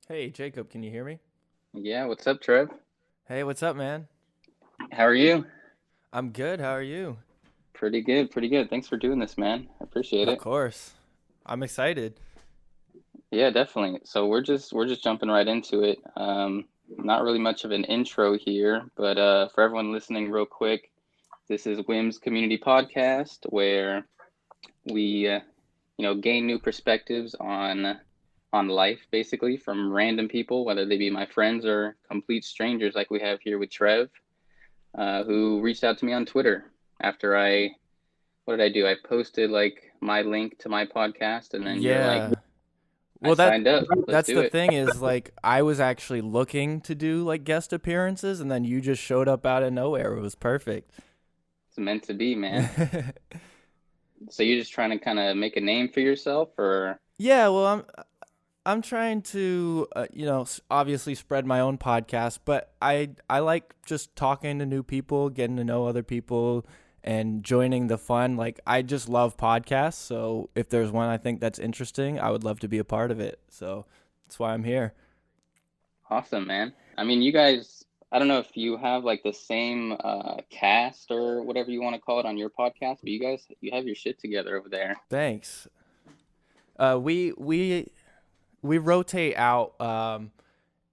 Hey, Jacob, can you hear me? Yeah, what's up, Trev? Hey, what's up, man? How are you? I'm good. How are you? Pretty good, pretty good. Thanks for doing this, man. I appreciate Of it. course. I'm excited. Yeah, definitely. So we're just jumping right into it. Not really much of an intro here, but for everyone listening, real quick, this is WIM's community podcast where we gain new perspectives on life, basically from random people, whether they be my friends or complete strangers, like we have here with Trev, who reached out to me on Twitter after I what did I do? I posted like my link to my podcast, and then you're like, Yeah. I Well, signed up. Let's that's do the it. thing is like I was actually looking to do like guest appearances and then you just showed up out of nowhere. It was perfect. It's meant to be, man. So you're just trying to kind of make a name for yourself, or Yeah, well, I'm trying to obviously spread my own podcast, but I like just talking to new people, getting to know other people and joining the fun. Like I just love podcasts, so if there's one I think that's interesting, I would love to be a part of it. So that's why I'm here. awesome, man. I mean, you guys. I don't know if you have like the same cast or whatever you want to call it on your podcast, but you have your shit together over there. Thanks. We rotate out.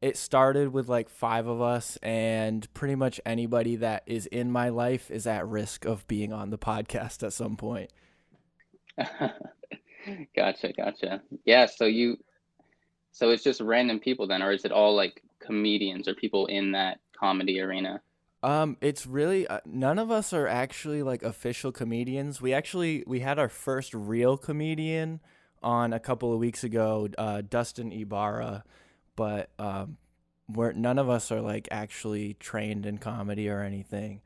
It started with like five of us, and pretty much anybody that is in my life is at risk of being on the podcast at some point. Gotcha, gotcha. Yeah, so it's just random people then, or is it all like comedians or people in that comedy arena? It's really none of us are actually like official comedians. We had our first real comedian on a couple of weeks ago, Dustin Ibarra, but we're none of us are like actually trained in comedy or anything.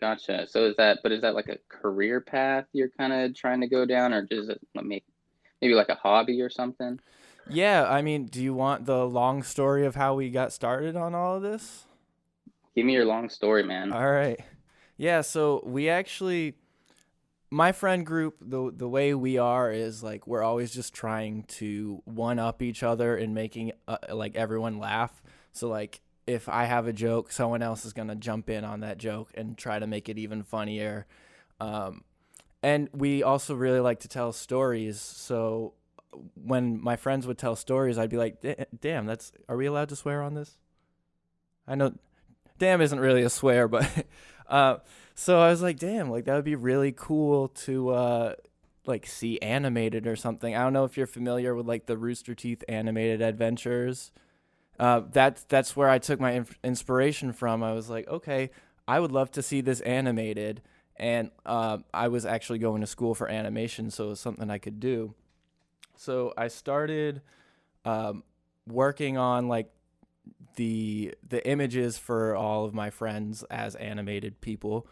Gotcha. So is that like a career path you're kind of trying to go down, or just maybe like a hobby or something? Yeah, I mean, do you want the long story of how we got started on all of this? Give me your long story, man. All right. Yeah, so we actually my friend group, the way we are is like we're always just trying to one up each other and making like everyone laugh. So like if I have a joke, someone else is going to jump in on that joke and try to make it even funnier. Um and we also really like to tell stories. So when my friends would tell stories, I'd be like, "Damn, that's are we allowed to swear on this?" I know damn isn't really a swear, but uh, so I was like, damn, like that would be really cool to like see animated or something. I don't know if you're familiar with like the Rooster Teeth animated adventures. That's where I took my inspiration from. I was like, okay, I would love to see this animated, and I was actually going to school for animation, so it was something I could do. So I started um, working on like the images for all of my friends as animated people,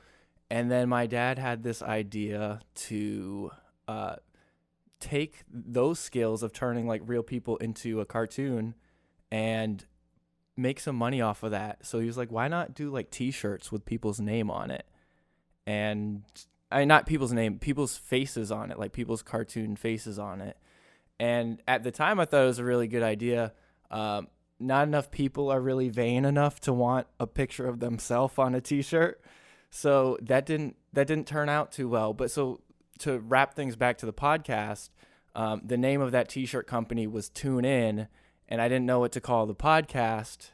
and then my dad had this idea to uh, take those skills of turning like real people into a cartoon and make some money off of that. So he was like, why not do like t-shirts with people's name on it? And not people's name, people's faces on it, like people's cartoon faces on it. And at the time, I thought it was a really good idea. Not enough people are really vain enough to want a picture of themselves on a T-shirt, so that didn't turn out too well. But so to wrap things back to the podcast, the name of that T-shirt company was Tune In, and I didn't know what to call the podcast,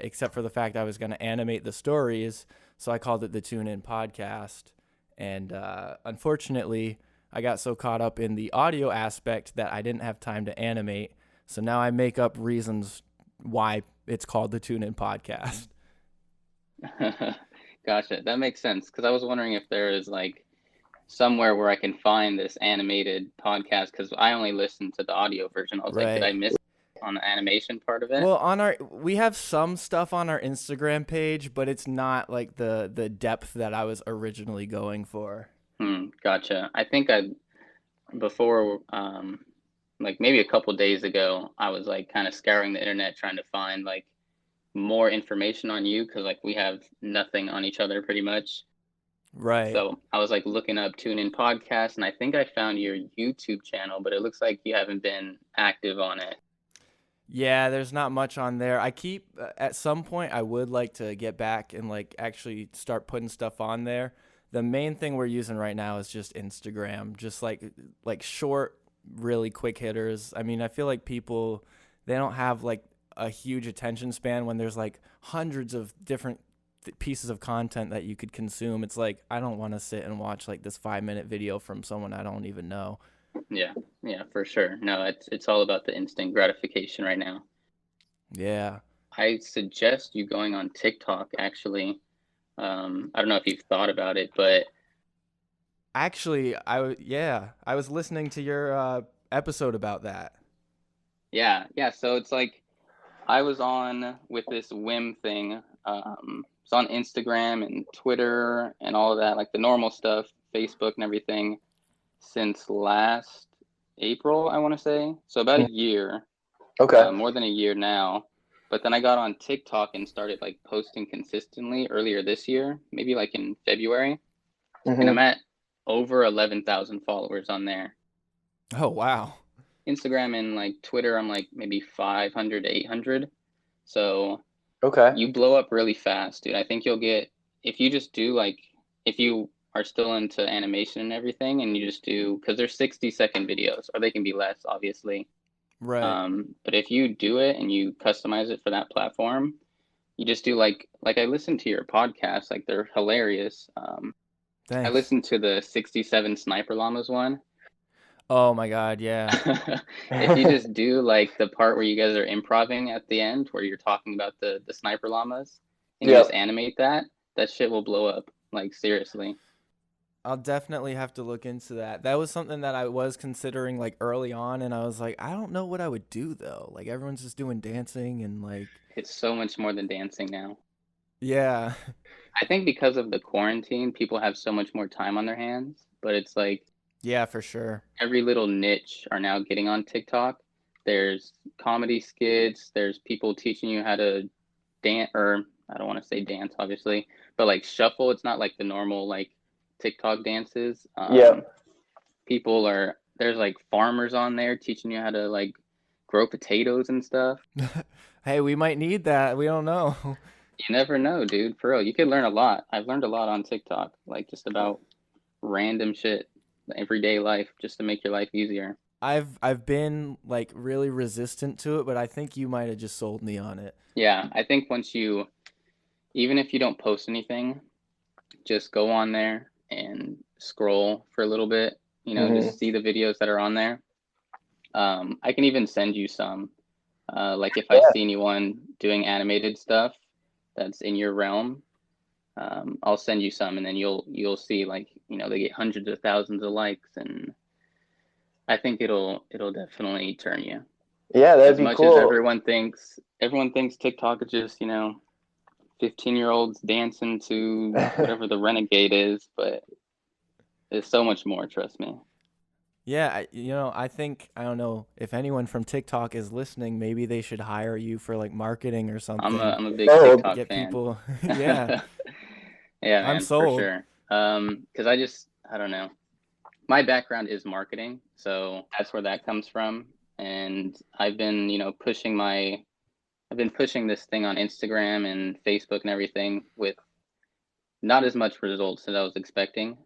except for the fact I was going to animate the stories. So I called it the Tune In Podcast, and unfortunately I got so caught up in the audio aspect that I didn't have time to animate. So now I make up reasons why it's called the Tune In Podcast. Gotcha. That makes sense because I was wondering if there is like somewhere where I can find this animated podcast because I only listened to the audio version. I was like, did Right. I miss on the animation part of it? Well, we have some stuff on our Instagram page, but it's not like the depth that I was originally going for. Gotcha. I think I before like maybe a couple days ago, I was like kind of scouring the internet trying to find like more information on you because like we have nothing on each other pretty much. Right. So I was like looking up Tune In Podcast, and I think I found your YouTube channel, but it looks like you haven't been active on it. Yeah, there's not much on there. I keep at some point I would like to get back and like actually start putting stuff on there. The main thing we're using right now is just Instagram, just like short, really quick hitters. I mean, I feel like people they don't have like a huge attention span when there's like hundreds of different pieces of content that you could consume. It's like I don't want to sit and watch like this 5 minute video from someone I don't even know. Yeah, yeah, for sure. No, it's all about the instant gratification right now. Yeah. I suggest you going on TikTok, actually. I don't know if you've thought about it, but Actually, yeah, I was listening to your episode about that. yeah, yeah. So it's like I was on with this WIM thing. It's on Instagram and Twitter and all of that, like the normal stuff, Facebook and everything, since last April, I want to say. So about a year, Okay. more than a year now. But then I got on TikTok and started like posting consistently earlier this year, maybe like in February. And I'm Hmm. at over 11,000 followers on there. Oh, wow. Instagram and like Twitter, I'm like maybe 500 to 800. So Okay. you blow up really fast, dude. I think you'll get, if you just do like, if you are still into animation and everything and you just do, because they're 60-second videos, or they can be less, obviously. Right. But if you do it and you customize it for that platform, you just do like I listened to your podcast, like they're hilarious. I Thanks. listened to the 67 Sniper Llamas one. Oh my God, yeah. If you just do like the part where you guys are improvising at the end, where you're talking about the Sniper Llamas, and you just Yep. animate that, that shit will blow up. Like seriously. I'll definitely have to look into that. That was something that I was considering like early on, and I was like, I don't know what I would do though. Like everyone's just doing dancing and like, It's so much more than dancing now. yeah, I think because of the quarantine, people have so much more time on their hands, but it's like yeah, for sure. every little niche are now getting on TikTok. There's comedy skits, there's people teaching you how to dance, or I don't want to say dance, obviously, but like shuffle. It's not like the normal like TikTok dances. Yep. People are, there's like farmers on there teaching you how to like grow potatoes and stuff. Hey, we might need that. We don't know. You never know, dude. For real, you could learn a lot. I've learned a lot on TikTok, like just about random shit, everyday life, just to make your life easier. I've been like really resistant to it, but I think you might have just sold me on it. Yeah, I think once you, even if you don't post anything, just go on there and scroll for a little bit, Hmm. just see the videos that are on there. I can even send you some. Like if I Yeah. see anyone doing animated stuff that's in your realm, I'll send you some, and then you'll see like they get hundreds of thousands of likes, and I think it'll definitely turn you. Yeah, that'd As be much as cool. everyone thinks TikTok is just 15-year-olds dancing to whatever the renegade is, but it's so much more, trust me. Yeah, I think I don't know if anyone from TikTok is listening. Maybe they should hire you for like marketing or I'm a something. I'm a big Oh, TikTok Get fan. people. Yeah, Yeah, I'm man, for sold. sure. Because I don't know. My background is marketing, so that's where that comes from. And I've been pushing this thing on Instagram and Facebook and everything with not as much results as I was expecting.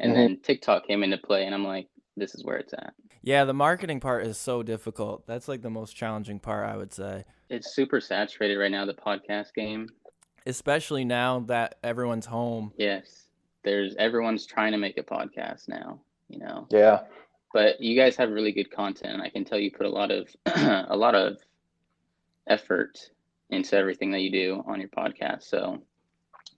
And hmm then TikTok came into play, and I'm like, this is where it's at. Yeah, the marketing part is so difficult. That's like the most challenging part, I would say. It's super saturated right now, the podcast game. Especially now that everyone's home. Yes, everyone's trying to make a podcast now, you know. yeah. But you guys have really good content, and I can tell you put a lot of a lot of effort into everything that you do on your podcast. So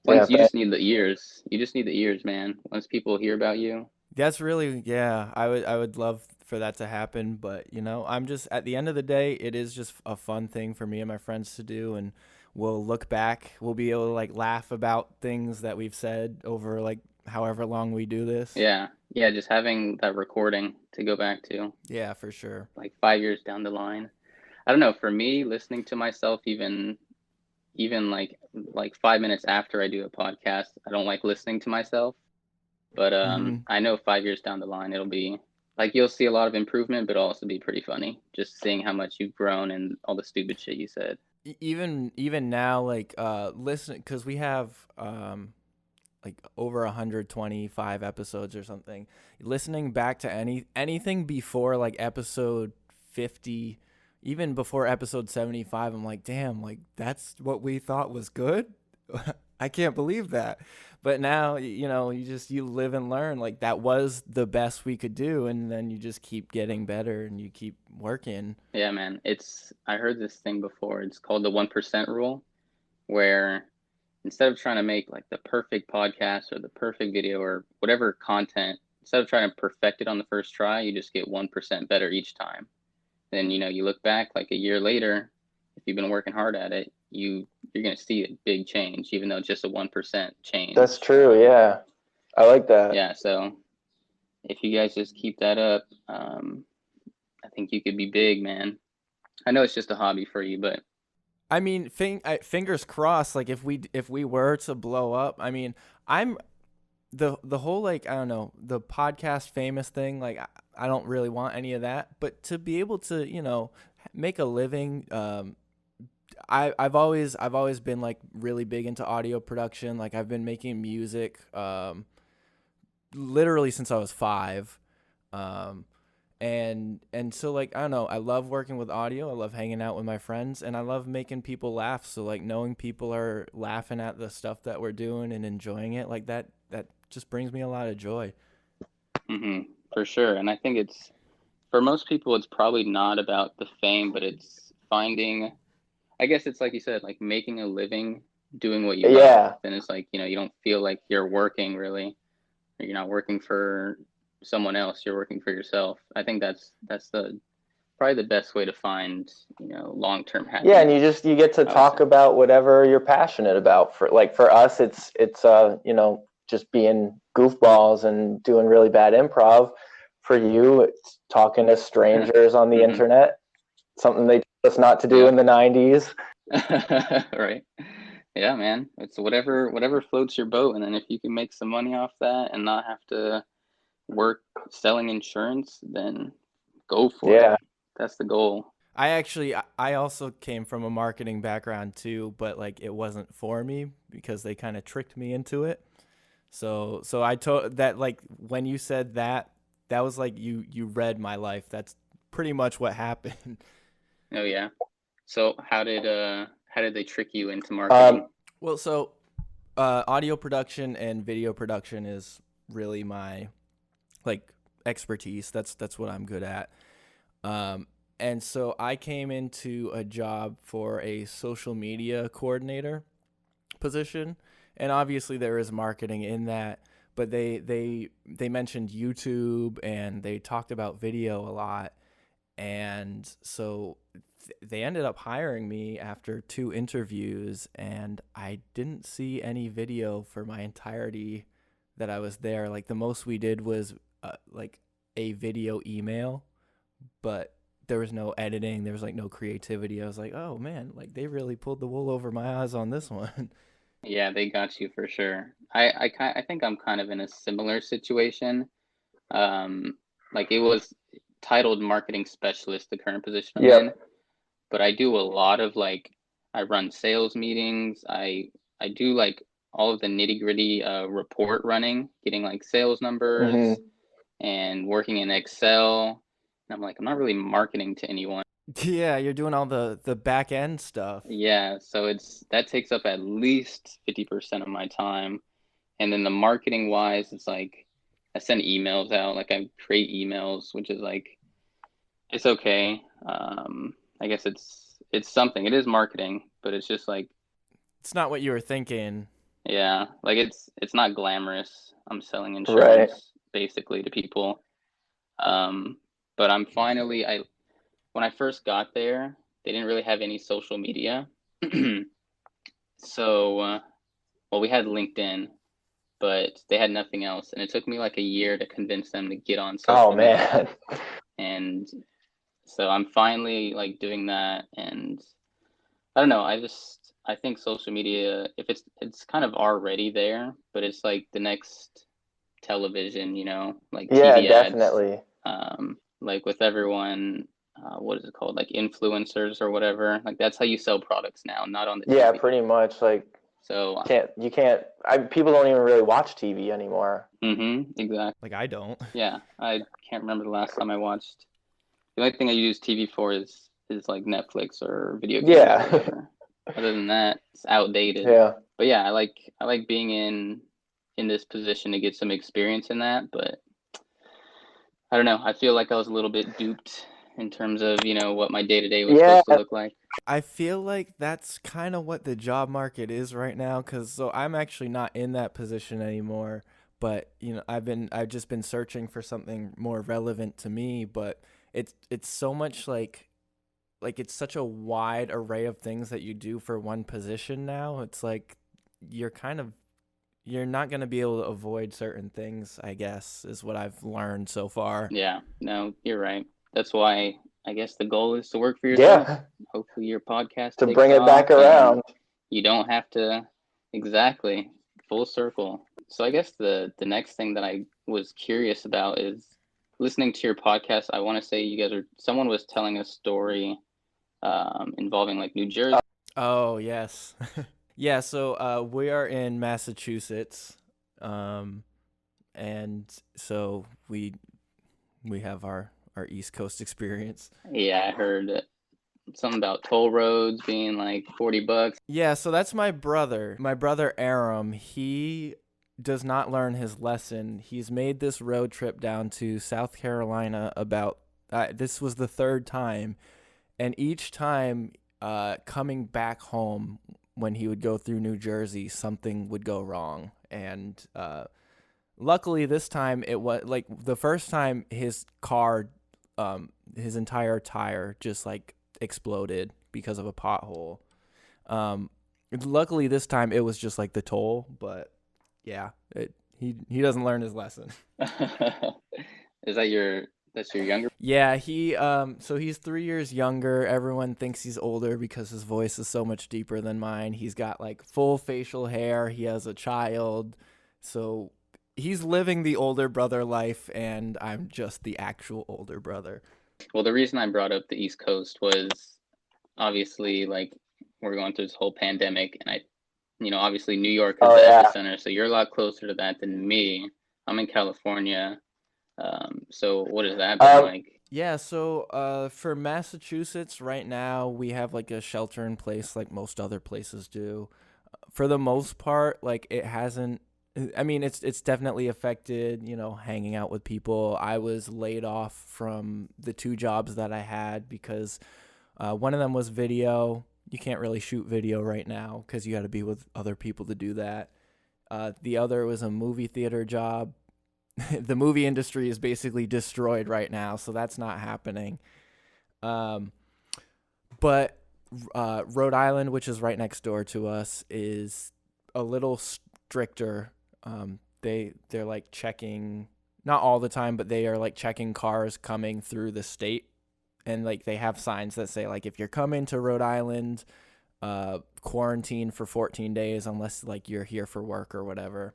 Yeah. once you just need the ears, man. Once people hear about you, That's really, yeah, I would love for that to happen, but I'm just at the end of the day, it is just a fun thing for me and my friends to do, and we'll look back, we'll be able to like laugh about things that we've said over like however long we do this. yeah, yeah, just having that recording to go back to, Yeah, for sure. like 5 years down the line. I don't know. For me, listening to myself, even like 5 minutes after I do a podcast, I don't like listening to myself. But Mhm. I know 5 years down the line, like you'll see a lot of improvement, but it'll also be pretty funny just seeing how much you've grown and all the stupid shit you said. Even now, like listen, because we have like over 125 episodes or something. Listening back to anything before like episode 50, even before episode 75, I'm like, damn, like that's what we thought was good. I can't believe that. But now, you live and learn. Like that was the best we could do, and then you just keep getting better and you keep working. Yeah, man. I heard this thing before. It's called the 1% rule, where instead of trying to make like the perfect podcast or the perfect video or whatever content, instead of trying to perfect it on the first try, you just get 1% better each time. Then, you look back like a year later, if you've been working hard at it, you're going to see a big change, even though it's just a 1% That's change. true. Yeah. I like that. Yeah. So if you guys just keep that up, I think you could be big, man. I know it's just a hobby for you, but I mean, fingers crossed. Like if we were to blow up, I mean, I'm the whole like I don't know the podcast famous thing. Like I don't really want any of that. But to be able to make a living, I've always been like really big into audio production. Like I've been making music, literally since I was 5. Um, and so like I don't know, I love working with audio. I love hanging out with my friends, and I love making people laugh. So like knowing people are laughing at the stuff that we're doing and enjoying it, like that just brings me a lot of joy. for sure. And I think for most people, it's probably not about the fame, but it's finding, I guess it's like you said, like making a living doing what you love. Yeah. Then it's like, you don't feel like you're working really, or you're not working for someone else, you're working for yourself. I think that's the probably the best way to find, long-term Yeah, and happiness, you get to I would talk say. about whatever you're passionate about. For us, it's just being goofballs and doing really bad improv. For you, it's talking to strangers on the hmm internet, something they told us not to do Yep. in the 90s. Right. Yeah, man. It's whatever floats your boat, and then if you can make some money off that and not have to work selling insurance, then go for it. Yeah. That's the goal. I also came from a marketing background too, but like it wasn't for me because they kind of tricked me into it. So I told that like when you said that, that was like you read my life. That's pretty much what happened. Oh yeah. So how did they trick you into Um, marketing? Well, so audio production and video production is really my like expertise. That's what I'm good at. Um, and so I came into a job for a social media coordinator position, and obviously there is marketing in that, but they mentioned YouTube and they talked about video a lot, and so they ended up hiring me after 2 interviews, and I didn't see any video for my entirety that I was there. Like the most we did was like a video email, but there was no editing. There was like no creativity. I was like, oh man, like they really pulled the wool over my eyes on this one. Yeah, they got you for sure. I think I'm kind of in a similar situation. Um, like it was titled marketing specialist, the current position I'm in, yep. but I do a lot of like I run sales meetings. I do like all of the nitty-gritty report running, getting like sales numbers Hmm. and working in Excel. And I'm like, I'm not really marketing to anyone. Yeah, you're doing all the back end stuff. Yeah, so that takes up at least 50% of my time. And then the marketing wise, it's like I send emails out, like I create emails, which is like it's okay. I guess it's something. It is marketing, but it's just like It's not what you were thinking. yeah, like it's not glamorous. I'm selling Right. insurance basically to people. Um, but I when I first got there, they didn't really have any social media. So, well, we had LinkedIn, but they had nothing else, and it took me like a year to convince them to get on Oh social media. man. And so I'm finally like doing that, and I don't know, I think social media, if it's kind of already there, but it's like the next television, like Yeah, TV ads. definitely. like with everyone, what is it called? Like influencers or whatever. Like that's how you sell products now, not on the Yeah, TV. pretty much. Like, So, people don't even really watch TV anymore. exactly. Like I don't. Yeah, I can't remember the last time I watched. The only thing I use TV for is like Netflix or video games or Yeah. whatever. Other than that, it's outdated. Yeah. But yeah, I like being in this position to get some experience in that, but I don't know. I feel like I was a little bit duped in terms of, what my day-to-day was Yeah. supposed to look like. I feel like that's kind of what the job market is right now, so I'm actually not in that position anymore, but I've just been searching for something more relevant to me, but it's so much like it's such a wide array of things that you do for one position now. It's like you're not going to be able to avoid certain things, I guess, is what I've learned so far. Yeah, no, you're right. That's why I guess the goal is to work for yourself. Yeah. Hopefully your podcast To takes bring it back off and around. you don't have to exactly full circle. So I guess the next thing that I was curious about is listening to your podcast. I want to say someone was telling a story involving like New Jersey. Oh, yes. Yeah, so we are in Massachusetts, and so we have our East Coast experience. Yeah, I heard something about toll roads being like $40. Yeah, so that's my brother. My brother Aram, he does not learn his lesson. He's made this road trip down to South Carolina about this was the third time, and each time coming back home when he would go through New Jersey, something would go wrong. And luckily this time it was like the first time his car, his entire tire just like exploded because of a pothole. Luckily this time it was just like the toll, but yeah, he doesn't learn his lesson. Is that's your younger? Yeah, so he's 3 years younger. Everyone thinks he's older because his voice is so much deeper than mine. He's got like full facial hair. He has a child. So he's living the older brother life, and I'm just the actual older brother. Well, the reason I brought up the East Coast was obviously like we're going through this whole pandemic, and obviously New York is the epicenter, so you're a lot closer to that than me. I'm in California. So what has that been like? Yeah, so for Massachusetts right now, we have like a shelter in place like most other places do. For the most part, like it hasn't, I mean, it's definitely affected, hanging out with people. I was laid off from the 2 jobs that I had because one of them was video. You can't really shoot video right now because you got to be with other people to do that. The other was a movie theater job. The movie industry is basically destroyed right now, so that's not happening. But Rhode Island, which is right next door to us, is a little stricter. They're like checking, not all the time, but they are like checking cars coming through the state, and like they have signs that say like if you're coming to Rhode Island, quarantine for 14 days unless like you're here for work or whatever.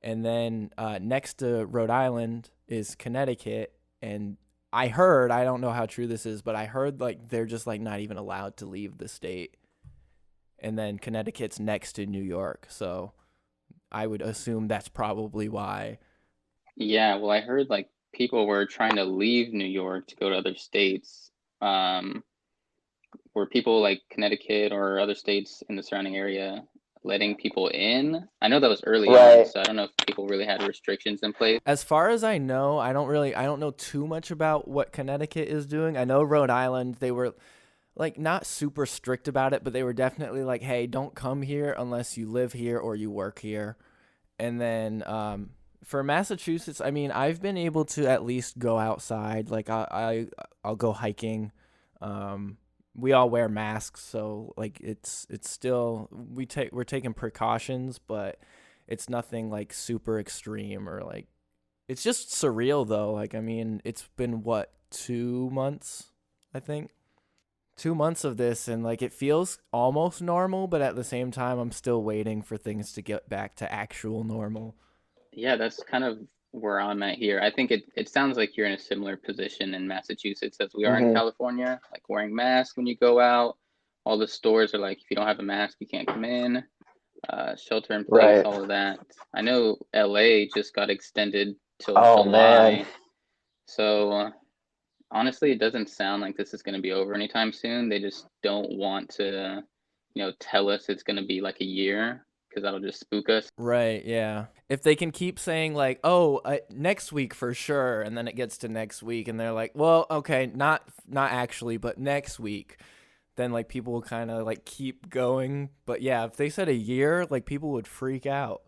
And then next to Rhode Island is Connecticut, and I don't know how true this is, but I heard like they're just like not even allowed to leave the state. And then Connecticut's next to New York, so I would assume that's probably why. Yeah, well, I heard like people were trying to leave New York to go to other states. Were people like Connecticut or other states in the surrounding area letting people in? I know that was early on, so I don't know if people really had restrictions in place. As far as I know, I don't know too much about what Connecticut is doing. I know Rhode Island, they were like not super strict about it, but they were definitely like, hey, don't come here unless you live here or you work here. And then for Massachusetts, I mean, I've been able to at least go outside. Like I'll go hiking. We all wear masks, so like it's still we're taking precautions, but it's nothing like super extreme or like it's just surreal though. Like I mean, it's been 2 months, I think. 2 months of this, and like it feels almost normal, but at the same time I'm still waiting for things to get back to actual normal. Yeah, that's kind of where I'm at here. I think it sounds like you're in a similar position in Massachusetts as we are in Hmm. California, like wearing masks when you go out. All the stores are like, if you don't have a mask, you can't come in. Shelter in place, Right. all of that. I know LA just got extended till Oh man. July. So honestly, it doesn't sound like this is going to be over anytime soon. They just don't want to, tell us it's going to be like a year because that'll just spook us. Right, yeah. If they can keep saying like, "Oh, next week for sure," and then it gets to next week and they're like, "Well, okay, not actually, but next week." Then like people will kind of like keep going. But yeah, if they said a year, like people would freak out.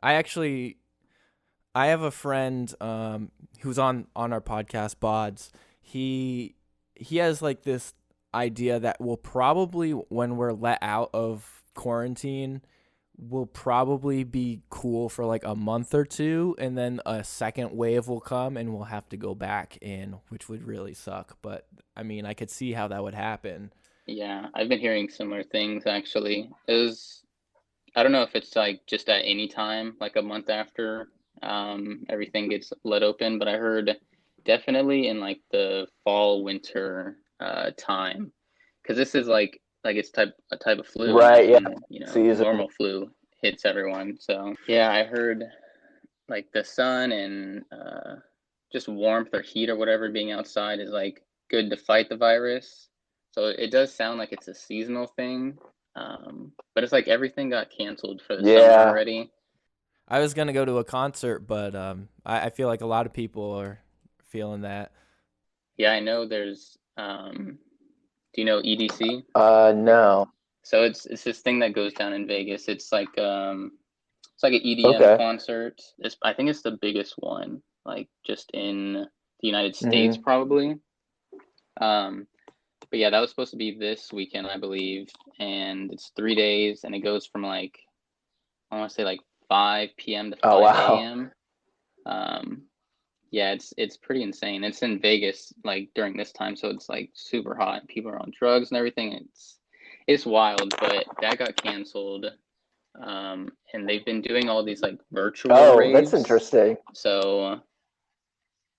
I actually I have a friend who's on our podcast Bods. He has like this idea that we'll probably, when we're let out of quarantine, will probably be cool for like a month or two, and then a second wave will come and we'll have to go back in, which would really suck. But I mean, I could see how that would happen. Yeah, I've been hearing similar things actually. I don't know if it's like just at any time, like a month after everything gets let open, but I heard definitely in like the fall winter time, because this is like it's a type of flu, and Right. that's Yeah. when Season. normal flu hits everyone. So yeah, I heard like the sun and just warmth or heat or whatever being outside is like good to fight the virus. So it does sound like it's a seasonal thing, but it's like everything got canceled for the summer Yeah. already. I was gonna go to a concert, but I feel like a lot of people are feeling that. Yeah, I know there's do you know EDC? No. So it's this thing that goes down in Vegas. It's like an EDM Okay. concert. I think it's the biggest one, like just in the United States Hmm. probably. Um, but yeah, that was supposed to be this weekend, I believe, and it's 3 days, and it goes from like I want to say like 5 p.m. to Oh 5 wow. a.m. Um, yeah, it's pretty insane. It's in Vegas like during this time, so it's like super hot. People are on drugs and everything. It's wild, but that got canceled. And they've been doing all these like virtual Oh, that's raves. interesting. So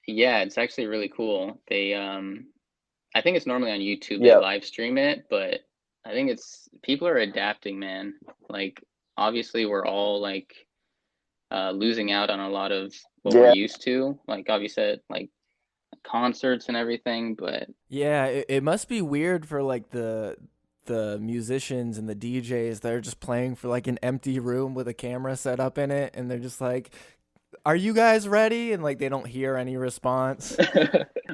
yeah, it's actually really cool. I think it's normally on YouTube. They Yep. live stream it, but I think it's people are adapting, man. Like obviously we're all like losing out on a lot of what we're Yeah. used to. Like obviously like concerts and everything, but Yeah, it must be weird for like the musicians and the DJs. They're just playing for like an empty room with a camera set up in it, and they're just like, "Are you guys ready?" And like they don't hear any response.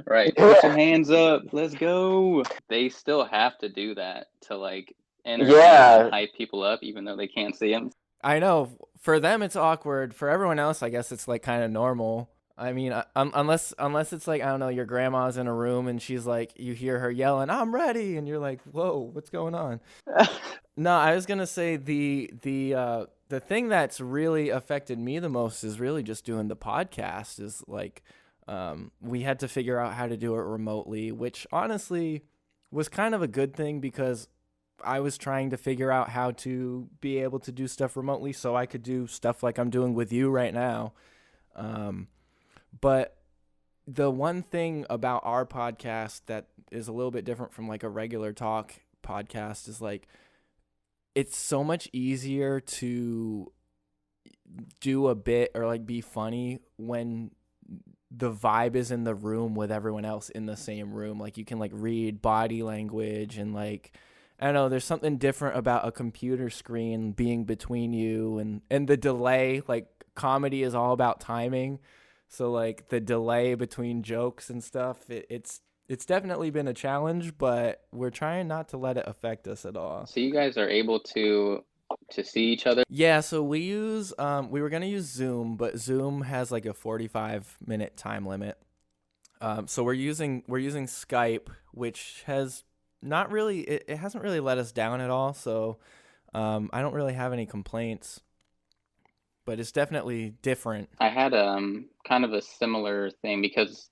right. Put your Yeah. hands up. Let's go. They still have to do that to like entertain and Yeah. hype people up, even though they can't see them. I know for them it's awkward. For everyone else, I guess it's like kind of normal. I mean, unless it's like, I don't know, your grandma's in a room and she's like, you hear her yelling, "I'm ready," and you're like, "Whoa, what's going on?" No, I was gonna say the thing that's really affected me the most is really just doing the podcast. Is like, we had to figure out how to do it remotely, which honestly was kind of a good thing because I was trying to figure out how to be able to do stuff remotely so I could do stuff like I'm doing with you right now. Um, but the one thing about our podcast that is a little bit different from like a regular talk podcast is like it's so much easier to do a bit or like be funny when the vibe is in the room with everyone else in the same room. Like you can like read body language and like I don't know, there's something different about a computer screen being between you and the delay. Like comedy is all about timing. So like the delay between jokes and stuff, it's definitely been a challenge, but we're trying not to let it affect us at all. So you guys are able to see each other. Yeah, so we were gonna use Zoom, but Zoom has like a 45-minute time limit. So we're using Skype, which has not really it hasn't really let us down at all. So I don't really have any complaints, but it's definitely different. I had kind of a similar thing because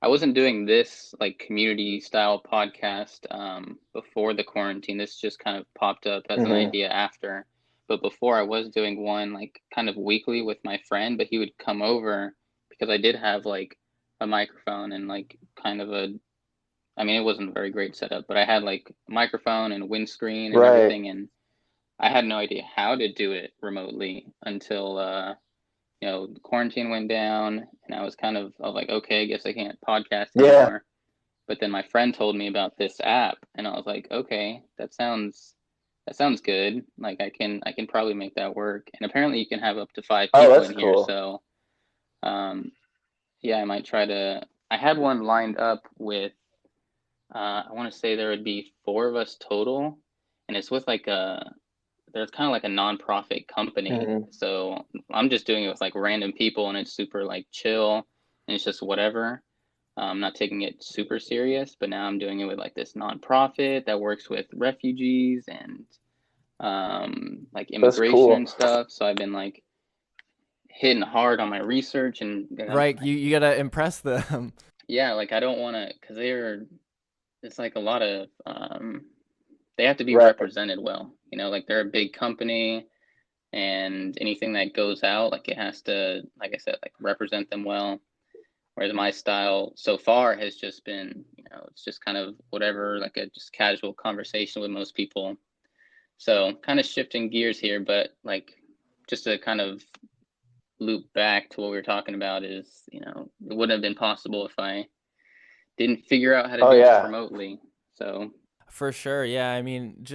I wasn't doing this like community style podcast before the quarantine. This just kind of popped up as an Hmm. idea after. But before I was doing one like kind of weekly with my friend, but he would come over because I did have like a microphone and like kind of I mean, it wasn't a very great setup, but I had like a microphone and a windscreen and Right. everything, and I had no idea how to do it remotely until quarantine went down, and I was like, okay, I guess I can't podcast Yeah. anymore. But then my friend told me about this app, and I was like, okay, that sounds good. Like I can probably make that work. And apparently you can have up to 5 Oh, people that's in here. cool. So yeah, I might try to. I had one lined up with I want to say there would be 4 of us total, and it's with like there's kind of like a nonprofit company. Mhm. So I'm just doing it with like random people, and it's super like chill, and it's just whatever. I'm not taking it super serious, but now I'm doing it with like this nonprofit that works with refugees and like That's immigration cool. and stuff. So I've been like hitting hard on my research and Right, you gotta impress them. yeah, like I don't want to, because it's like a lot of they have to be Right. represented well, like they're a big company, and anything that goes out, like it has to, like I said, like represent them well. Whereas my style so far has just been, it's just kind of whatever, like a just casual conversation with most people. So kind of shifting gears here, but like just to kind of loop back to what we were talking about is, it wouldn't have been possible if I didn't figure out how to Oh, do this yeah. remotely. So For sure, yeah. I mean,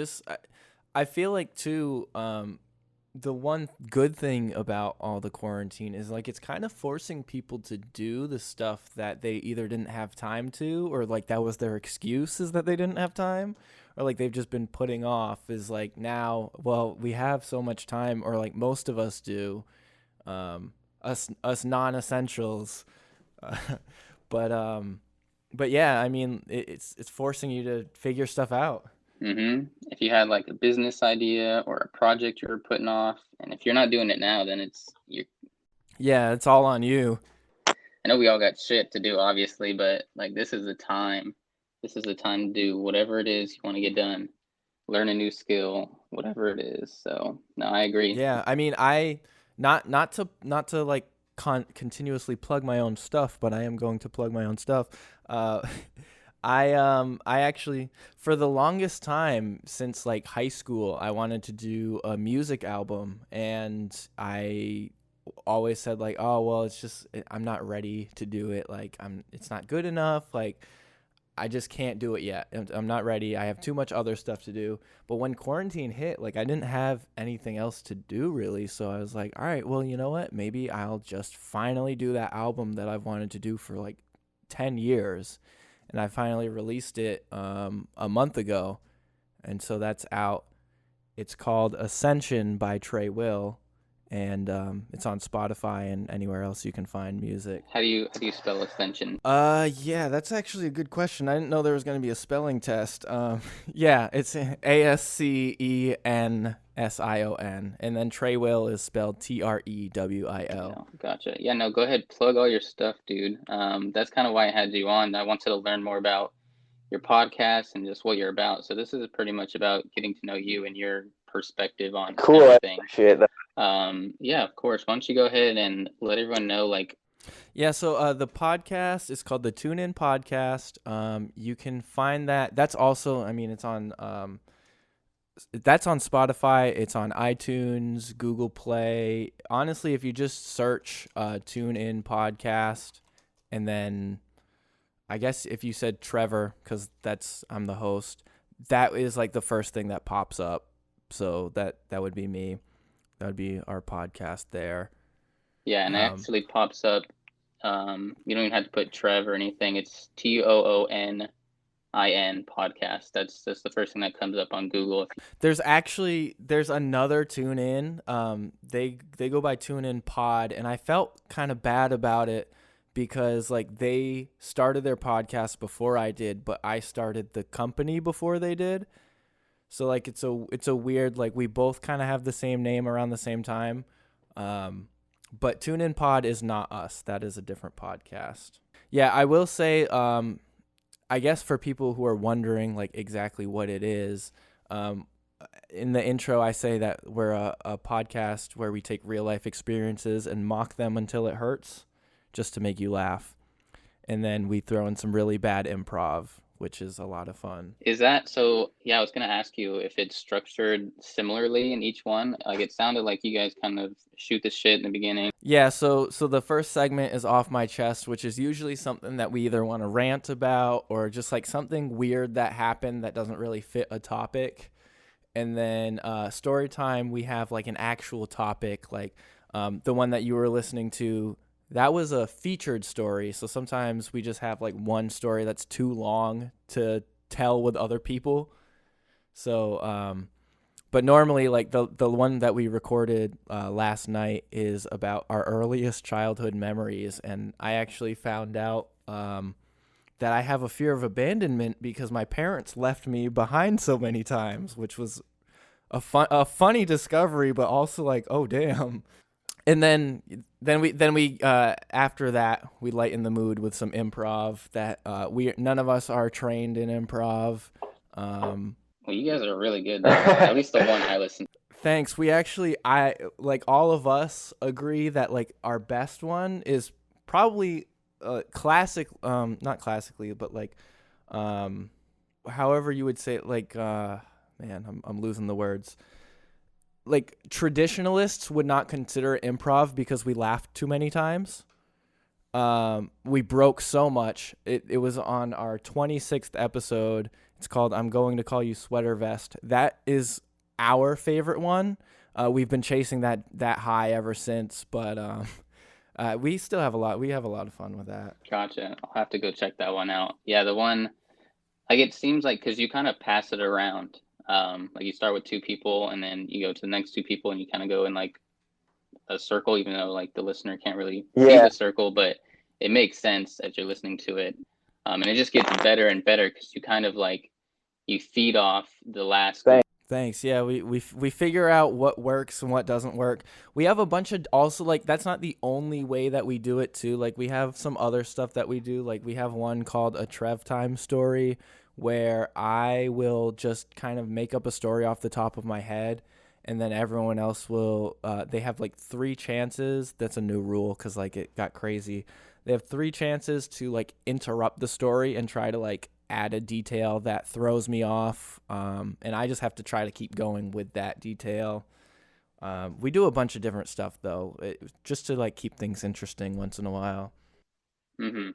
I feel like too. The one good thing about all the quarantine is like it's kind of forcing people to do the stuff that they either didn't have time to, or like that was their excuse, is that they didn't have time, or like they've just been putting off. Is like now, well, we have so much time, or like most of us do, us non-essentials, but but yeah, I mean, it's forcing you to figure stuff out. if you had like a business idea or a project you're putting off, and if you're not doing it now, then Yeah, it's all on you. I know we all got shit to do, obviously, but like this is the time. This is the time to do whatever it is you want to get done. Learn a new skill, whatever it is. So no, I agree. Yeah, I mean, I not to like continuously plug my own stuff, but I am going to plug my own stuff. Uh, I actually, for the longest time since like high school, I wanted to do a music album, and I always said like, oh well, I'm not ready to do it. Like it's not good enough. Like I just can't do it yet. I'm not ready. I have too much other stuff to do. But when quarantine hit, like I didn't have anything else to do really. So I was like, all right, well, you know what? Maybe I'll just finally do that album that I've wanted to do for like 10 years. And I finally released it a month ago. And so that's out. It's called Ascension by Trev, and it's on Spotify and anywhere else you can find music. How do you spell ascension? Yeah, that's actually a good question. I didn't know there was going to be a spelling test. Yeah, it's ASCENSION, and then Trewill is spelled TREWIL. Gotcha. Yeah, no, go ahead, plug all your stuff, dude. That's kind of why I had you on. I wanted to learn more about your podcast and just what you're about. So this is pretty much about getting to know you and your perspective on Cool. everything. I appreciate that. Yeah, of course. Why don't you go ahead and let everyone know, like. Yeah, so the podcast is called the Tune In Podcast. You can find that. That's also, I mean, that's on Spotify. It's on iTunes, Google Play. Honestly, if you just search Tune In Podcast, and then I guess if you said Trevor, because I'm the host, that is like the first thing that pops up. So that would be me. That would be our podcast there. Yeah, and it actually pops up. You don't even have to put Trev or anything. It's TOONIN podcast. That's the first thing that comes up on Google. There's another Tune In. They go by Tune In Pod, and I felt kind of bad about it because like they started their podcast before I did, but I started the company before they did. So like it's a weird, like we both kind of have the same name around the same time. But Tune In Pod is not us. That is a different podcast. Yeah, I will say, I guess for people who are wondering like exactly what it is, in the intro I say that we're a podcast where we take real life experiences and mock them until it hurts, just to make you laugh. And then we throw in some really bad improv, which is a lot of fun. Is that so? Yeah, I was gonna ask you if it's structured similarly in each one. Like it sounded like you guys kind of shoot the shit in the beginning. Yeah, so the first segment is off my chest, which is usually something that we either want to rant about or just like something weird that happened that doesn't really fit a topic. And then story time, we have like an actual topic, like the one that you were listening to. That was a featured story, so sometimes we just have like one story that's too long to tell with other people. So, but normally, like the one that we recorded last night is about our earliest childhood memories, and I actually found out that I have a fear of abandonment because my parents left me behind so many times, which was a funny discovery, but also like, oh damn. And then we after that we lighten the mood with some improv that none of us are trained in improv. Well, you guys are really good. At least the one I listened to. Thanks. We actually all of us agree that like our best one is probably classic, not classically, but like however you would say it, like man, I'm losing the words. Like traditionalists would not consider improv because we laughed too many times. We broke so much. It was on our 26th episode. It's called I'm Going to Call You Sweater Vest. That is our favorite one. We've been chasing that high ever since, but we still have we have a lot of fun with that. Gotcha. I'll have to go check that one out. Yeah, the one, like it seems like, because you kind of pass it around. Like you start with two people and then you go to the next two people and you kind of go in like a circle, even though like the listener can't really see the circle, but it makes sense as you're listening to it. And it just gets better and better because you kind of like, you feed off the last. Thanks. Yeah, we figure out what works and what doesn't work. We have a bunch of also like that's not the only way that we do it too. Like we have some other stuff that we do. Like we have one called a Trev time story where I will just kind of make up a story off the top of my head and then everyone else will they have like 3 chances. That's a new rule because like it got crazy. They have 3 chances to like interrupt the story and try to like add a detail that throws me off, and I just have to try to keep going with that detail. We do a bunch of different stuff though, just to like keep things interesting once in a while. Mm-hmm.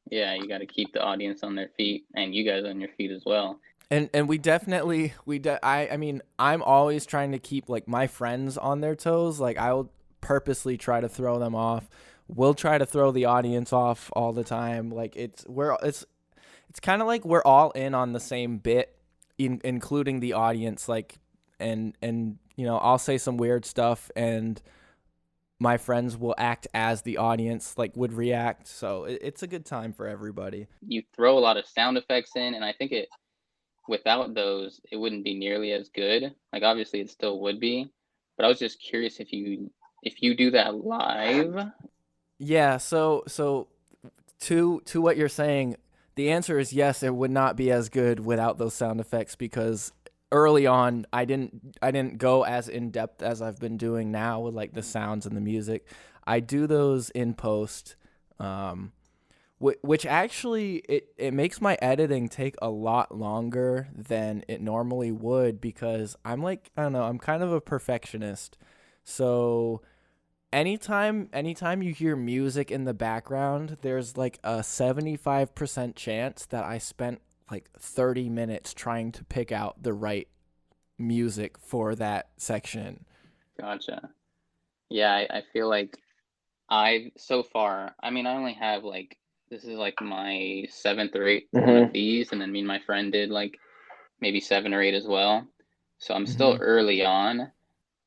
Yeah, you got to keep the audience on their feet and you guys on your feet as well. And we definitely I mean I'm always trying to keep like my friends on their toes. Like I'll purposely try to throw them off. We'll try to throw the audience off all the time. Like it's kind of like we're all in on the same bit, including the audience. Like, and you know, I'll say some weird stuff, and my friends will act as the audience, like would react. So it's a good time for everybody. You throw a lot of sound effects in, and I think without those, it wouldn't be nearly as good. Like obviously, it still would be, but I was just curious if you do that live. Yeah. So to what you're saying. The answer is yes, it would not be as good without those sound effects because early on I didn't go as in depth as I've been doing now with like the sounds and the music. I do those in post, which actually it makes my editing take a lot longer than it normally would because I'm like, I don't know, I'm kind of a perfectionist. So Anytime you hear music in the background, there's like a 75% chance that I spent like 30 minutes trying to pick out the right music for that section. Gotcha. Yeah, I feel like so far, I mean, I only have like, this is like my 7th or 8th one of these, and then me and my friend did like maybe 7 or 8 as well. So I'm still early on.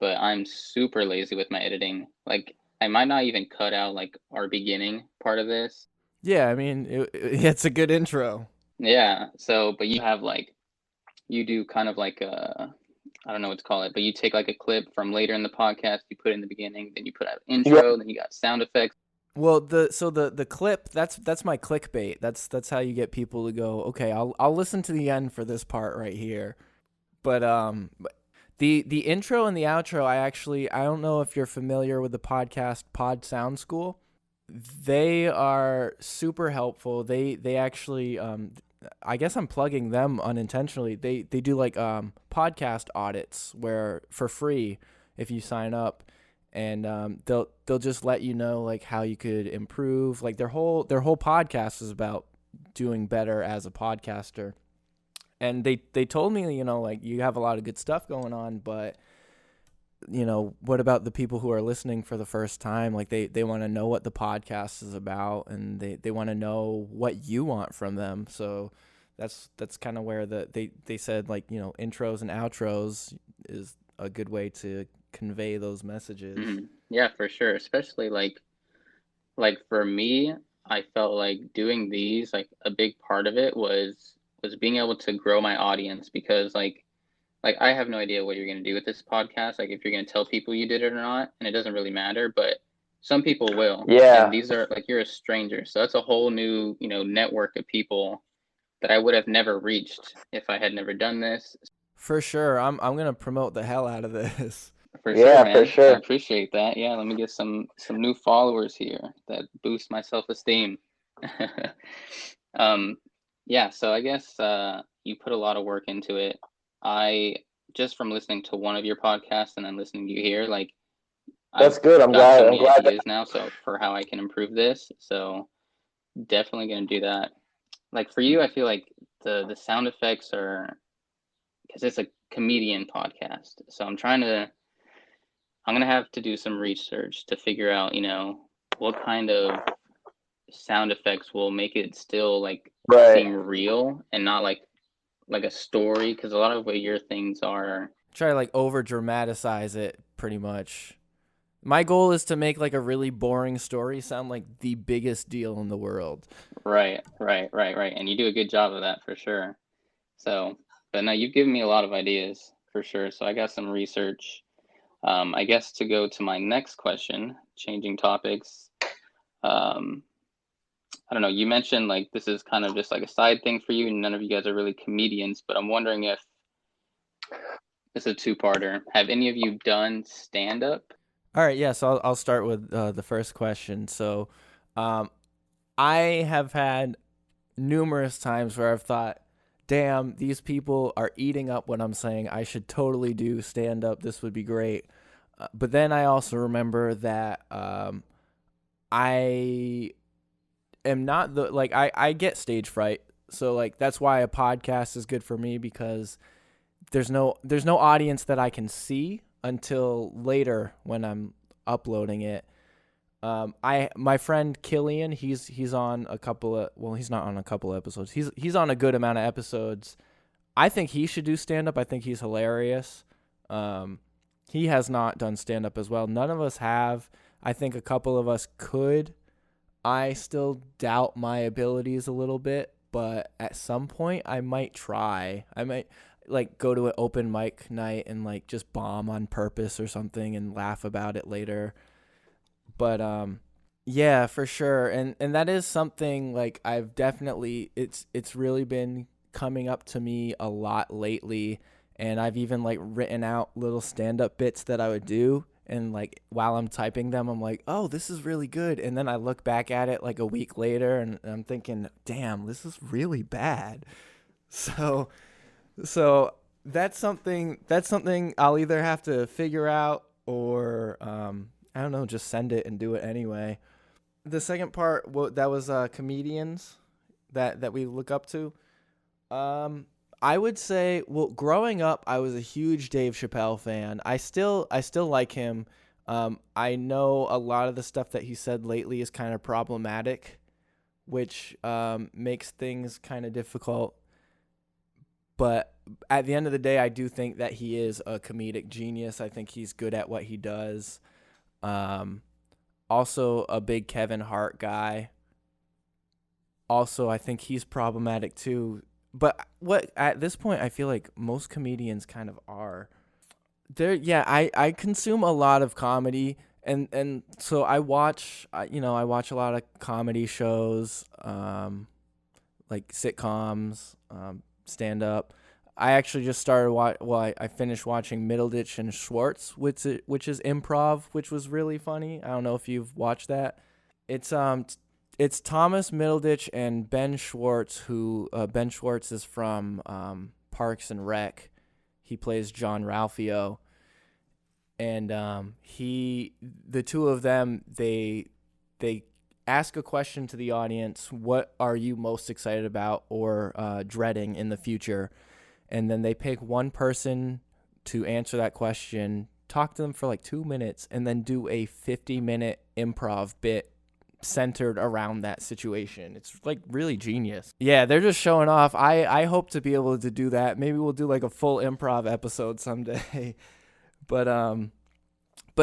But I'm super lazy with my editing. Like, I might not even cut out, like, our beginning part of this. Yeah, I mean, it's a good intro. Yeah, so, but you have, like, you do kind of like I don't know what to call it, but you take, like, a clip from later in the podcast, you put it in the beginning, then you put out an intro, then you got sound effects. Well, the clip, that's my clickbait. That's how you get people to go, okay, I'll listen to the end for this part right here. But, The intro and the outro, I don't know if you're familiar with the podcast Pod Sound School. They are super helpful. They actually I guess I'm plugging them unintentionally. They do like podcast audits where for free if you sign up, and they'll just let you know like how you could improve. Like their whole podcast is about doing better as a podcaster. And they told me, like you have a lot of good stuff going on, but what about the people who are listening for the first time? Like they want to know what the podcast is about, and they want to know what you want from them. So that's kind of where they said like, intros and outros is a good way to convey those messages. Mm-hmm. Yeah, for sure. Especially like for me, I felt like doing these, like a big part of it was being able to grow my audience, because like I have no idea what you're going to do with this podcast, like if you're going to tell people you did it or not, and it doesn't really matter, but some people will. Yeah. And these are like, you're a stranger, so that's a whole new, network of people that I would have never reached if I had never done this. For sure. I'm going to promote the hell out of this. For Yeah, sure, man. for sure. I appreciate that. Yeah, let me get some new followers here that boost my self-esteem. Yeah, so I guess you put a lot of work into it. I just from listening to one of your podcasts and then listening to you here, like That's I've good. I'm got so glad. I'm many glad. ideas now, so for how I can improve this. So definitely gonna do that. Like for you, I feel like the sound effects are, because it's a comedian podcast. So I'm gonna have to do some research to figure out, what kind of sound effects will make it still like Right. seem real and not like a story, because a lot of what your things are. Try to like over dramatize it pretty much. My goal is to make like a really boring story sound like the biggest deal in the world. Right. And you do a good job of that for sure. So, but no, you've given me a lot of ideas for sure. So I got some research. I guess to go to my next question, changing topics. I don't know, you mentioned like this is kind of just like a side thing for you, and none of you guys are really comedians, but I'm wondering if it's a two-parter. Have any of you done stand-up? All right, yeah, so I'll start with the first question. So I have had numerous times where I've thought, damn, these people are eating up what I'm saying. I should totally do stand-up. This would be great. But then I also remember that I am not I get stage fright. So like that's why a podcast is good for me, because there's no audience that I can see until later when I'm uploading it. My friend Killian, he's on a couple of, well, he's not on a couple of episodes. He's on a good amount of episodes. I think he should do stand up. I think he's hilarious. He has not done stand up as well. None of us have. I think a couple of us could. I still doubt my abilities a little bit, but at some point I might try. I might like go to an open mic night and like just bomb on purpose or something and laugh about it later. But yeah, for sure. And that is something like I've definitely, it's really been coming up to me a lot lately, and I've even like written out little stand-up bits that I would do, and like while I'm typing them I'm like, oh, this is really good, and then I look back at it like a week later and I'm thinking, damn, this is really bad. So that's something I'll either have to figure out or I don't know, just send it and do it anyway. The second part, that was comedians that we look up to. I would say, well, growing up, I was a huge Dave Chappelle fan. I still like him. I know a lot of the stuff that he said lately is kind of problematic, which makes things kind of difficult. But at the end of the day, I do think that he is a comedic genius. I think he's good at what he does. Also a big Kevin Hart guy. Also, I think he's problematic too. But what at this point, I feel like most comedians kind of are. I consume a lot of comedy, and so I watch a lot of comedy shows, like sitcoms, stand up. I actually just started I finished watching Middleditch and Schwartz, which is improv, which was really funny. I don't know if you've watched that. It's Thomas Middleditch and Ben Schwartz, who Ben Schwartz is from Parks and Rec. He plays John Ralphio, and the two of them, they ask a question to the audience: what are you most excited about or dreading in the future? And then they pick one person to answer that question, talk to them for like 2 minutes, and then do a 50-minute improv bit centered around that situation. It's like really genius. Yeah, they're just showing off. I hope to be able to do that. Maybe we'll do like a full improv episode someday. But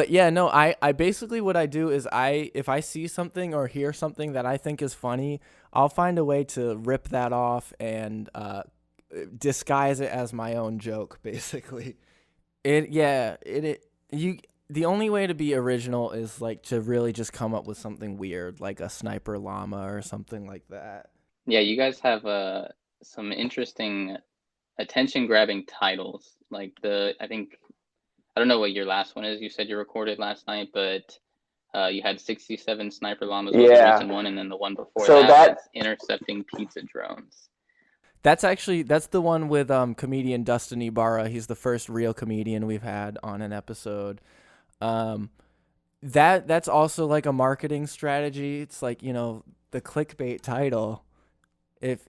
yeah, no, I basically what I do is if I see something or hear something that I think is funny, I'll find a way to rip that off and disguise it as my own joke, basically. The only way to be original is like to really just come up with something weird, like a sniper llama or something like that. Yeah, you guys have some interesting attention-grabbing titles. Like I don't know what your last one is. You said you recorded last night, but you had 67 sniper llamas was the recent one, and then the one before that's intercepting pizza drones. That's the one with comedian Dustin Ibarra. He's the first real comedian we've had on an episode. That's also like a marketing strategy. It's like, the clickbait title. If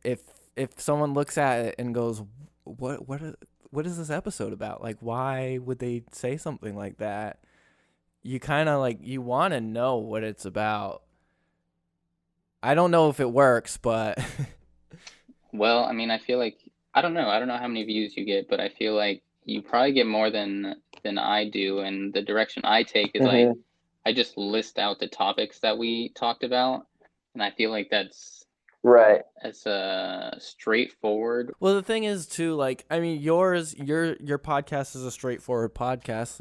someone looks at it and goes, what is this episode about? Like, why would they say something like that? You kind of like, you want to know what it's about. I don't know if it works, but Well, I mean, I feel like I don't know how many views you get, but I feel like you probably get more than I do, and the direction I take is like I just list out the topics that we talked about, and I feel like that's right. As straightforward. Well, the thing is too, like, I mean, your podcast is a straightforward podcast.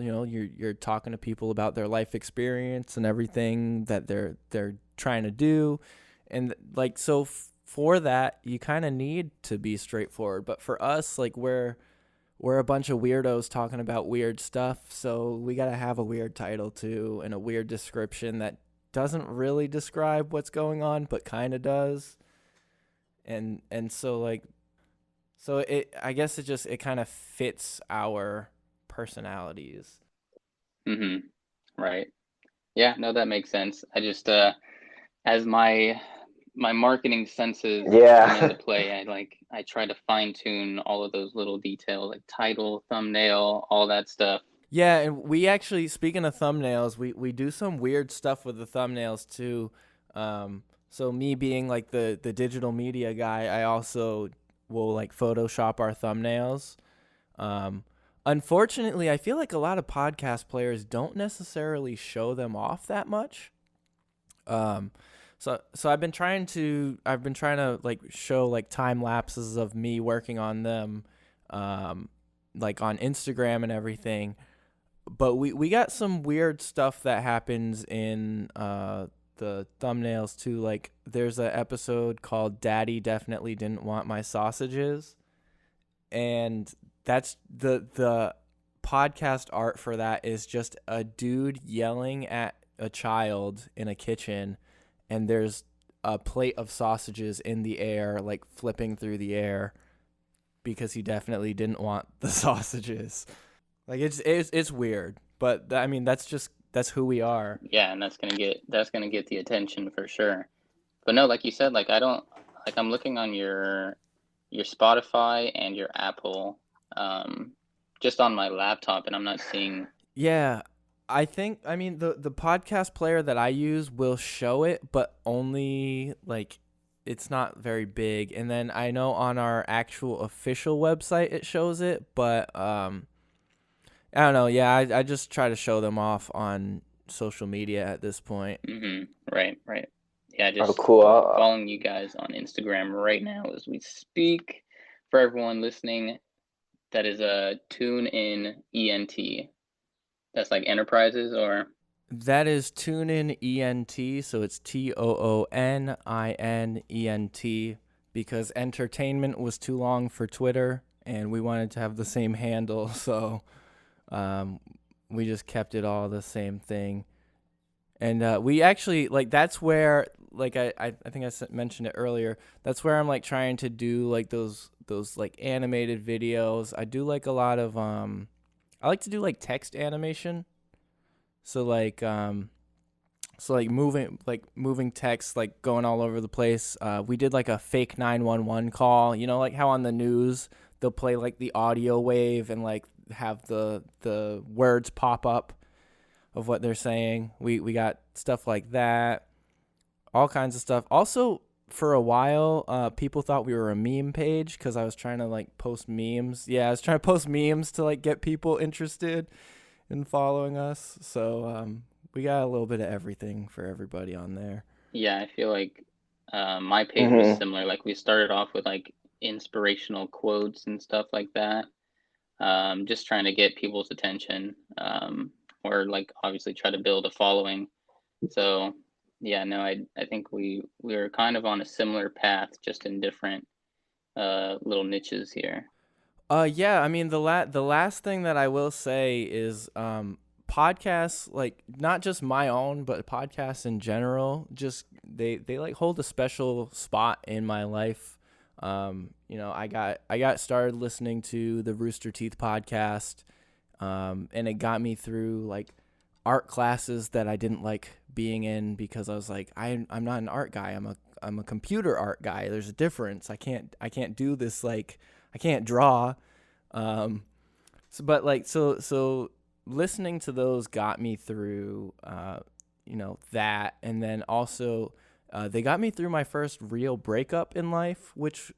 You're talking to people about their life experience and everything that they're trying to do, and like so. For that, you kind of need to be straightforward. But for us, like we're a bunch of weirdos talking about weird stuff, so we got to have a weird title too and a weird description that doesn't really describe what's going on but kind of does. And so I guess it kind of fits our personalities. Right. Yeah, no, that makes sense. I just as my marketing senses come into play, I try to fine tune all of those little details, like title, thumbnail, all that stuff. Yeah, and we actually, speaking of thumbnails, we do some weird stuff with the thumbnails too. So me being like the digital media guy, I also will like Photoshop our thumbnails. Unfortunately, I feel like a lot of podcast players don't necessarily show them off that much. So I've been trying to like show like time lapses of me working on them, like on Instagram and everything. But we got some weird stuff that happens in the thumbnails too. Like there's an episode called "Daddy Definitely Didn't Want My Sausages," and that's the podcast art for that is just a dude yelling at a child in a kitchen. And there's a plate of sausages in the air, like flipping through the air, because he definitely didn't want the sausages. Like it's weird, but I mean that's who we are. Yeah, and that's gonna get the attention for sure. But no, like you said, like I'm looking on your Spotify and your Apple, just on my laptop, and I'm not seeing. Yeah. I mean, the podcast player that I use will show it, but only, like, it's not very big. And then I know on our actual official website it shows it, but I don't know. Yeah, I just try to show them off on social media at this point. Right. Yeah, just cool. Following you guys on Instagram right now as we speak. For everyone listening, that is a TuneIn ENT. That's like Enterprises, or? That is TuneIn ENT, so it's TOONINENT, because entertainment was too long for Twitter, and we wanted to have the same handle, so we just kept it all the same thing. And we actually, like, that's where, like, I think mentioned it earlier. That's where I'm, like, trying to do, like, those like, animated videos. I do, like, a lot of, I like to do, like, text animation. So, like, moving text, like, going all over the place. We did, like, a fake 911 call. You know, like, how on the news they'll play, like, the audio wave and, like, have the words pop up of what they're saying. We got stuff like that, all kinds of stuff. Also, for a while, people thought we were a meme page because I was trying to, like, post memes. Yeah, I was trying to post memes to, like, get people interested in following us. So we got a little bit of everything for everybody on there. Yeah, I feel like my page was similar. Like we started off with like inspirational quotes and stuff like that, just trying to get people's attention, or like obviously try to build a following. So yeah, no, I think we were kind of on a similar path, just in different little niches here. Yeah, I mean, the last thing that I will say is podcasts, like, not just my own, but podcasts in general, just they like hold a special spot in my life. You know, I got started listening to the Rooster Teeth podcast, and it got me through, like, art classes that I didn't like being in because I was like, I'm not an art guy. I'm a computer art guy. There's a difference. I can't do this, like, I can't draw. So listening to those got me through, you know, that. And then also, they got me through my first real breakup in life, which,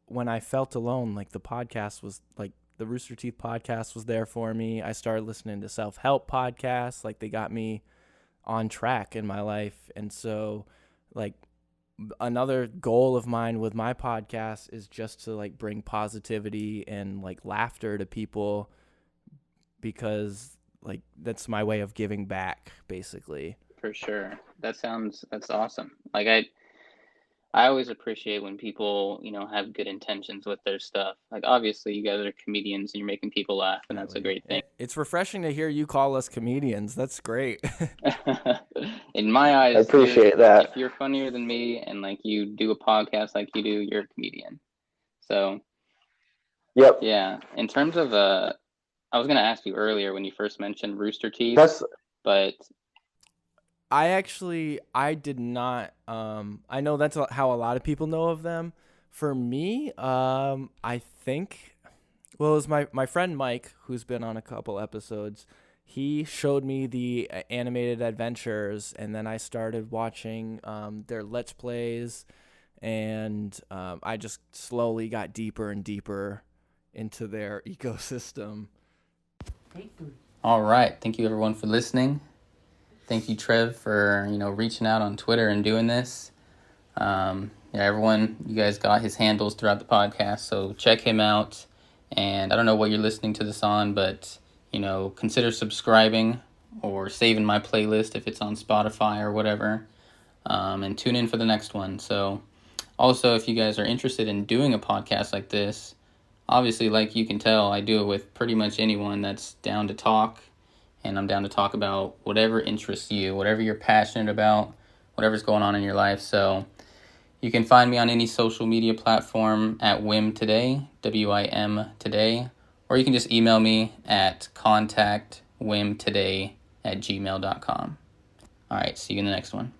when I felt alone, like, the podcast was, like, the Rooster Teeth podcast was there for me. I started listening to self-help podcasts. Like, they got me on track in my life. And so, like, another goal of mine with my podcast is just to, like, bring positivity and, like, laughter to people, because, like, that's my way of giving back, basically. For sure. That's awesome. Like I always appreciate when people, you know, have good intentions with their stuff. Like, obviously, you guys are comedians and you're making people laugh, and that's a great thing. It's refreshing to hear you call us comedians. That's great. In my eyes, I appreciate that. If you're funnier than me and, like, you do a podcast like you do, you're a comedian. So, yep. Yeah. In terms of, I was going to ask you earlier when you first mentioned Rooster Teeth, but I did not. I know that's how a lot of people know of them. For me, I think, well, it was my friend Mike, who's been on a couple episodes. He showed me the animated adventures, and then I started watching their Let's Plays, and I just slowly got deeper and deeper into their ecosystem. All right. Thank you, everyone, for listening. Thank you, Trev, for, you know, reaching out on Twitter and doing this. Yeah, everyone, you guys got his handles throughout the podcast, so check him out. And I don't know what you're listening to this on, but, you know, consider subscribing or saving my playlist if it's on Spotify or whatever, and tune in for the next one. So also, if you guys are interested in doing a podcast like this, obviously, like you can tell, I do it with pretty much anyone that's down to talk. And I'm down to talk about whatever interests you, whatever you're passionate about, whatever's going on in your life. So you can find me on any social media platform at WIM Today, WIM Today, or you can just email me at contactwimtoday@gmail.com. All right, see you in the next one.